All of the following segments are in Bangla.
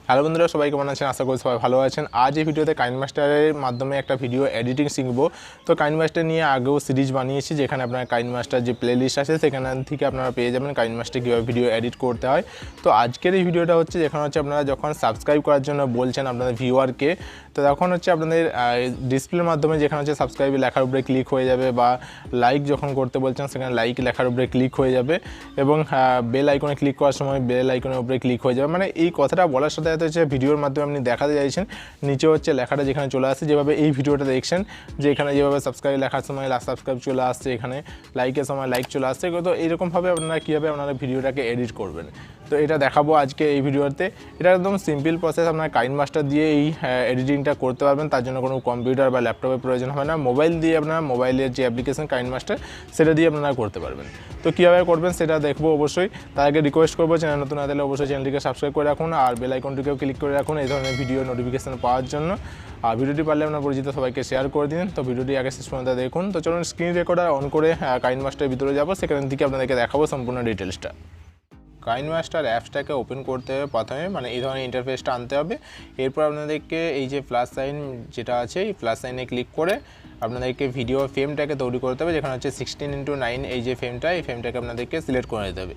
হ্যালো বন্ধুরা, সবাই কেমন আছেন? আশা করি সবাই ভালো আছেন। আজ এই ভিডিওতে কাইনমাস্টারের মাধ্যমে একটা ভিডিও এডিটিং শিখবো। তো কাইনমাস্টার নিয়ে আগেও সিরিজ বানিয়েছি, যেখানে আপনার কাইনমাস্টার যে প্লেলিস্ট আছে সেখান থেকে আপনারা পেয়ে যাবেন কাইনমাস্টার কীভাবে ভিডিও এডিট করতে হয়। তো আজকের এই ভিডিওটা হচ্ছে যেখানে হচ্ছে আপনারা যখন সাবস্ক্রাইব করার জন্য বলছেন আপনাদের ভিউয়ারকে, তো তখন হচ্ছে আপনাদের ডিসপ্লের মাধ্যমে যেখানে হচ্ছে সাবস্ক্রাইব লেখার উপরে ক্লিক হয়ে যাবে, বা লাইক যখন করতে বলছেন সেখানে লাইক লেখার উপরে ক্লিক হয়ে যাবে, এবং বেল আইকনে ক্লিক করার সময় বেল আইকনের উপরে ক্লিক হয়ে যাবে। মানে এই কথাটা বলার সাথে সাথে হচ্ছে ভিডিওর মাধ্যমে আপনি দেখাতে চাইছেন নিচে হচ্ছে লেখাটা যেখানে চলে আসছে, যেভাবে এই ভিডিওটা দেখছেন যে এখানে যেভাবে সাবস্ক্রাইব লেখার সময় সাবস্ক্রাইব চলে আসছে, এখানে লাইকের সময় লাইক চলে আসছে। তো এইরকমভাবে আপনারা কীভাবে আপনারা ভিডিওটাকে এডিট করবেন, তো এটা দেখাবো আজকে এই ভিডিওতে। এটা একদম সিম্পল প্রসেস, আপনারা কাইনমাস্টার দিয়ে এই এডিটিংটা করতে পারবেন। তার জন্য কোনো কম্পিউটার বা ল্যাপটপের প্রয়োজন হয় না, মোবাইল দিয়ে আপনারা মোবাইলের যে অ্যাপ্লিকেশন কাইনমাস্টার সেটা দিয়ে আপনারা করতে পারবেন। তো কীভাবে করবেন সেটা দেখবো অবশ্যই। তার আগে রিকোয়েস্ট করবো, চ্যানেল নতুন না থাকলে অবশ্যই চ্যানেলটিকে সাবস্ক্রাইব করে রাখুন, আর বেল আইকনটিকেও ক্লিক করে রাখুন এই ধরনের ভিডিও নোটিফিকেশন পাওয়ার জন্য। আর ভিডিওটি পারলে আপনার পরিচিত সবাইকে শেয়ার করে দিন। তো ভিডিওটি আগে শেষ পর্যন্ত দেখুন। তো চলুন স্ক্রিন রেকর্ডার অন করে কাইনমাস্টারের ভিতরে যাবো, সেখান থেকে আপনাদেরকে দেখাবো সম্পূর্ণ ডিটেলসটা। কাইনমাস্টার অ্যাপসটাকে ওপেন করতে হবে প্রথমে, মানে এই ধরনের ইন্টারফেসটা আনতে হবে। এরপর আপনাদেরকে এই যে প্লাস সাইন যেটা আছে, এই প্লাস সাইনে ক্লিক করে আপনাদেরকে ভিডিও ফ্রেমটাকে তৈরি করতে হবে, যেখানে হচ্ছে 16:9 এই যে ফ্রেমটা, এই ফ্রেমটাকে আপনাদেরকে সিলেক্ট করে নিতে হবে।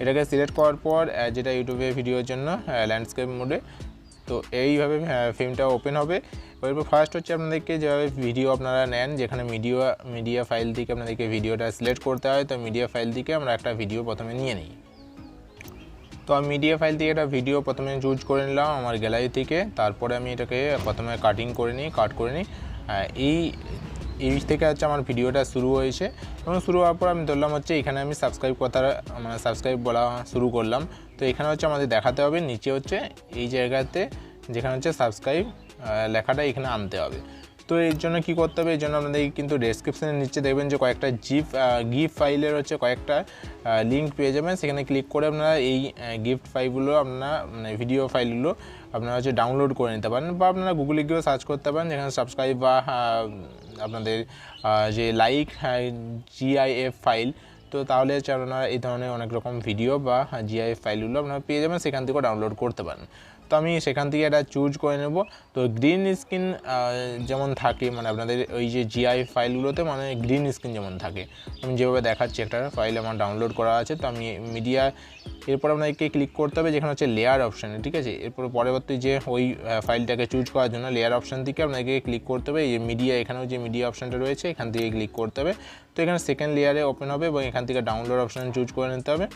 এটাকে সিলেক্ট করার পর যেটা ইউটিউবে ভিডিওর জন্য ল্যান্ডস্কেপ মোডে, তো এইভাবে ফ্রেমটা ওপেন হবে। এরপর ফার্স্ট হচ্ছে আপনাদেরকে যেভাবে ভিডিও আপনারা নেন, যেখানে মিডিয়া ফাইল থেকে আপনাদেরকে ভিডিওটা সিলেক্ট করতে হয়। তো মিডিয়া ফাইল থেকে আমরা একটা ভিডিও প্রথমে নিয়ে নিই। তো আমি মিডিয়া ফাইল থেকে একটা ভিডিও প্রথমে চুজ করে নিলাম আমার গ্যালারি থেকে। তারপরে আমি এটাকে প্রথমে কাট করে নিই। এই থেকে হচ্ছে আমার ভিডিওটা শুরু হয়েছে, এবং শুরু হওয়ার পর আমি ধরলাম হচ্ছে এখানে আমি সাবস্ক্রাইব বলা শুরু করলাম। তো এখানে হচ্ছে আমাদের দেখাতে হবে নিচে হচ্ছে এই জায়গাতে যেখানে হচ্ছে সাবস্ক্রাইব লেখাটা এখানে আনতে হবে। তো এর জন্য কী করতে হবে, এই জন্য আপনাদের কিন্তু ডেসক্রিপশনের নিচে দেখবেন যে কয়েকটা গিফট ফাইলের হচ্ছে কয়েকটা লিঙ্ক পেয়ে যাবেন। সেখানে ক্লিক করে আপনারা এই গিফট ফাইলগুলো আপনারা মানে ভিডিও ফাইলগুলো আপনারা হচ্ছে ডাউনলোড করে নিতে পারেন, বা আপনারা গুগলে গিয়েও সার্চ করতে পারেন, যেখানে সাবস্ক্রাইব বা আপনাদের যে লাইক জিআইএফ ফাইল। তো তাহলে হচ্ছে আপনারা এই ধরনের অনেক রকম ভিডিও বা জিআইএফ ফাইলগুলো আপনারা পেয়ে যাবেন, সেখান থেকেও ডাউনলোড করতে পারেন। তো আমি সেখান থেকে এটা চুজ করে নেব। তো গ্রিন স্ক্রিন যেমন থাকে, মানে আপনাদের ওই যে জিআই ফাইলগুলোতে মানে গ্রিন স্ক্রিন যেমন থাকে, আমি যেভাবে দেখাচ্ছি একটা ফাইল আমার ডাউনলোড করা আছে। তো আমি মিডিয়া, এরপর আপনাদেরকে ক্লিক করতে হবে যেখানে হচ্ছে লেয়ার অপশানে, ঠিক আছে। এরপর পরবর্তী যে ওই ফাইলটাকে চুজ করার জন্য লেয়ার অপশান থেকে আপনাকে ক্লিক করতে হবে। এই মিডিয়া, এখানেও যে মিডিয়া অপশানটা রয়েছে এখান থেকে ক্লিক করতে হবে। তো এখানে সেকেন্ড লেয়ারে ওপেন হবে, এবং এখান থেকে ডাউনলোড অপশান চুজ করে নিতে হবে।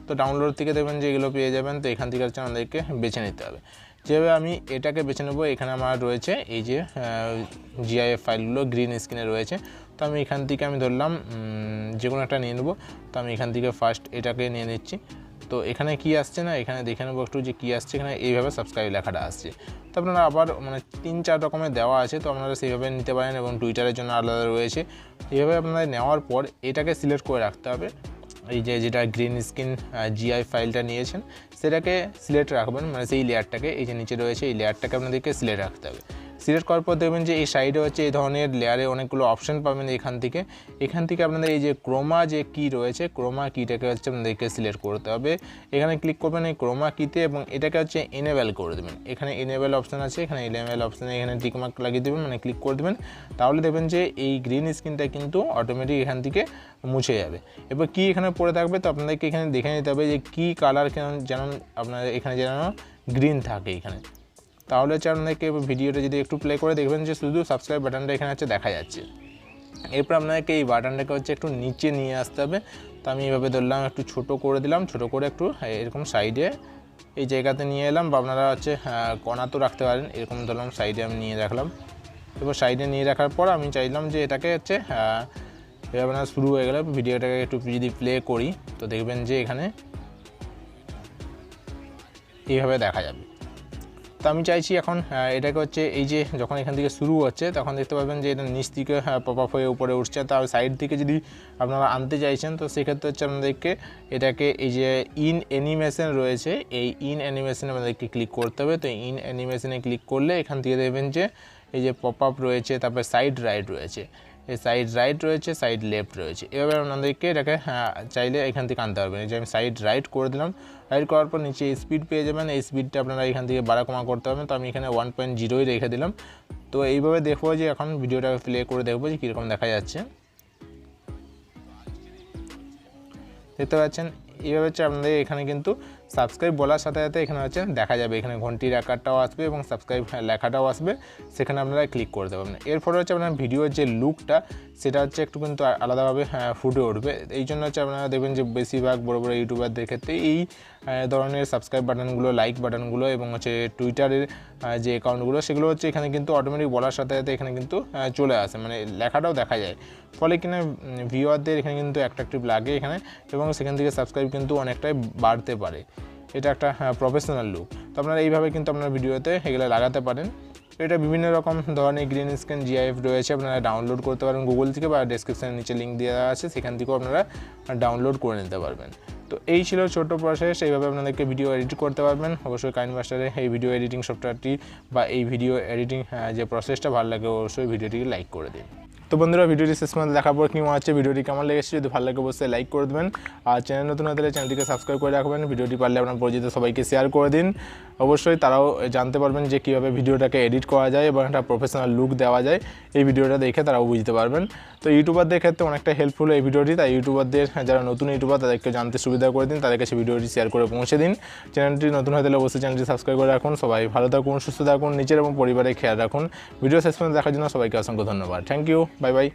তো ডাউনলোড থেকে দেখবেন যে এগুলো পেয়ে যাবেন। তো এখান থেকে হচ্ছে আমাদেরকে বেছে নিতে হবে। যেভাবে আমি এটাকে বেছে নেব, এখানে আমার রয়েছে এই যে জিআইএফ ফাইলগুলো গ্রিন স্ক্রিনে রয়েছে। তো আমি এখান থেকে আমি ধরলাম যে কোনো একটা নিয়ে নেব। তো আমি এখান থেকে ফার্স্ট এটাকে নিয়ে নিচ্ছি। তো এখানে কি আসছে না, এখানে দেখে নেবো একটু যে কী আসছে। এখানে এইভাবে সাবস্ক্রাইব লেখাটা আসছে। তো আপনারা আবার মানে 3-4 রকমের দেওয়া আছে, তো আপনারা সেইভাবে নিতে পারেন, এবং টুইটারের জন্য আলাদা রয়েছে। এইভাবে আপনারা নেওয়ার পর এটাকে সিলেক্ট করে রাখতে হবে। এই যে যেটা গ্রিন স্ক্রিন জিআই ফাইলটা নিয়েছেন সেটাকে সিলেক্ট রাখবেন, মানে সেই লেয়ারটাকে, এই যে নিচে রয়েছে এই লেয়ারটাকে আপনাদেরকে সিলেক্ট রাখতে হবে। সিলেক্ট করার পর দেখবেন যে এই সাইডে হচ্ছে এই ধরনের লেয়ারে অনেকগুলো অপশান পাবেন। এখান থেকে আপনাদের এই যে ক্রোমা যে কি রয়েছে, ক্রোমা কিটাকে হচ্ছে আপনাদেরকে সিলেক্ট করতে হবে। এখানে ক্লিক করবেন এই ক্রোমা কিতে, এবং এটাকে হচ্ছে এনেবেল করে দেবেন। এখানে এনেবেল অপশান আছে, এখানে এনেবেল অপশানে এখানে টিকমার্ক লাগিয়ে দেবেন, মানে ক্লিক করে দেবেন। তাহলে দেখবেন যে এই গ্রিন স্ক্রিনটা কিন্তু অটোমেটিক এখান থেকে মুছে যাবে। এবার কি এখানে পড়ে থাকবে, তো আপনাদেরকে এখানে দেখে নিতে হবে যে কী কালার যেন আপনার এখানে যেন গ্রিন থাকে এখানে। তাহলে হচ্ছে আপনাদেরকে ভিডিওটা যদি একটু প্লে করে দেখবেন যে শুধু সাবস্ক্রাইব বাটনটা এখানে হচ্ছে দেখা যাচ্ছে। এরপর আপনাদেরকে এই বাটনটাকে হচ্ছে একটু নিচে নিয়ে আসতে হবে। তো আমি এইভাবে ধরলাম, একটু ছোটো করে দিলাম, ছোটো করে একটু এরকম সাইডে এই জায়গাতে নিয়ে এলাম, বা আপনারা হচ্ছে কণাতেও রাখতে পারেন। এরকম ধরলাম সাইডে আমি নিয়ে রাখলাম। এরপর সাইডে নিয়ে রাখার পর আমি চাইলাম যে এটাকে হচ্ছে এবার আপনার শুরু হয়ে গেলে ভিডিওটাকে একটু যদি প্লে করি, তো দেখবেন যে এখানে এইভাবে দেখা যাবে। তো আমি চাইছি এখন এটাকে হচ্ছে এই যে যখন এখান থেকে শুরু হচ্ছে তখন দেখতে পাবেন যে এটা নিচ থেকে পপ আপ হয়ে উপরে উঠছে। তার সাইড থেকে যদি আপনারা আনতে চাইছেন, তো সেক্ষেত্রে হচ্ছে আপনাদেরকে এটাকে এই যে ইন অ্যানিমেশন রয়েছে, এই ইন অ্যানিমেশনে আমাদেরকে ক্লিক করতে হবে। তো ইন অ্যানিমেশনে ক্লিক করলে এখান থেকে দেখবেন যে এই যে পপ আপ রয়েছে, তারপরে সাইড রাইট রয়েছে, এই সাইড রাইট রয়েছে, সাইড লেফট রয়েছে। এভাবে আপনাদেরকে এটাকে চাইলে এখান থেকে আনতে পারবেন। এই যে আমি সাইড রাইট করে দিলাম, রাইট করার পর নিচে স্পিড পেয়ে যাবেন। এই স্পিডটা আপনারা এখান থেকে বাড়া কমা করতে পারবেন। তো আমি এখানে 1.0 রেখে দিলাম। তো এইভাবে দেখবো যে এখন ভিডিওটা প্লে করে দেখবো যে কীরকম দেখা যাচ্ছে। দেখতে পাচ্ছেন এইভাবে হচ্ছে আপনাদের এখানে কিন্তু সাবস্ক্রাইব বলার সাথে সাথে এখানে হচ্ছে দেখা যাবে, এখানে ঘন্টির আকারটাও আসবে এবং সাবস্ক্রাইব লেখাটাও আসবে, সেখানে আপনারা ক্লিক করতে পারবেন। এরপরে হচ্ছে আপনার ভিডিওর যে লুকটা সেটা হচ্ছে একটু কিন্তু আলাদাভাবে ফুটে উঠবে। এই জন্য হচ্ছে আপনারা দেখবেন যে বেশিরভাগ বড় বড় ইউটিউবারদের ক্ষেত্রে এই ধরনের সাবস্ক্রাইব বাটনগুলো, লাইক বাটনগুলো এবং হচ্ছে টুইটারের যে অ্যাকাউন্টগুলো সেগুলো হচ্ছে এখানে কিন্তু অটোমেটিক বলার সাথে সাথে এখানে কিন্তু চলে আসে, মানে লেখাটাও দেখা যায়। ফলে কিনা ভিউয়ারদের এখানে কিন্তু অ্যাট্রাকটিভ লাগে এখানে, এবং সেখান থেকে সাবস্ক্রাইব কিন্তু অনেকটাই বাড়তে পারে। এটা একটা প্রফেশনাল লুক। তো আপনারা এইভাবে কিন্তু আপনার ভিডিওতে এগুলো লাগাতে পারেন। এটা বিভিন্ন রকম ধরনের গ্রিন স্ক্রিন জিআইএফ রয়েছে, আপনারা ডাউনলোড করতে পারেন গুগল থেকে, বা ডেসক্রিপশনের নিচে লিঙ্ক দেওয়া আছে, সেখান থেকেও আপনারা ডাউনলোড করে নিতে পারবেন। তো এই ছিল ছোট্ট প্রসেস, এইভাবে আপনাদেরকে ভিডিও এডিট করতে পারবেন। অবশ্যই কাইনমাস্টারে এই ভিডিও এডিটিং সফটওয়্যারটি বা এই ভিডিও এডিটিং যে প্রসেসটা ভালো লাগে অবশ্যই ভিডিওটিকে লাইক করে দিন। তো বন্ধুরা, ভিডিওটি শেষ পর্যন্ত দেখার পর কী মনে হচ্ছে, ভিডিওটি কেমন লেগেছে, যদি ভালো লাগে অবশ্যই লাইক করে দেবেন। আর চ্যানেল নতুন হলে চ্যানেলটিকে সাবস্ক্রাইব করে রাখবেন। ভিডিওটি পারলে আপনার পরিচিত সবাইকে শেয়ার করে দিন। অবশ্যই তারাও জানতে পারবেন যে কীভাবে ভিডিওটাকে এডিট করা যায় এবং একটা প্রফেশনাল লুক দেওয়া যায়। এই ভিডিওটা দেখে তারাও বুঝতে পারবেন। তো ইউটিউবারদের ক্ষেত্রে অনেকটা হেল্পফুল এই ভিডিওটি, তাই ইউটিউবারদের যারা নতুন ইউটিউবার তাদেরকে জানতে সুবিধা করে দিন, তাদের কাছে ভিডিওটি শেয়ার করে পৌঁছে দিন। চ্যানেলটি নতুন হয়ে গেলে অবশ্যই চ্যানেলটি সাবস্ক্রাইব করে রাখুন। সবাই ভালো থাকুন, সুস্থ থাকুন, নিজের এবং পরিবারের খেয়াল রাখুন। ভিডিও শেষ পর্যন্ত দেখার জন্য সবাইকে অসংখ্য ধন্যবাদ। Thank you, bye by.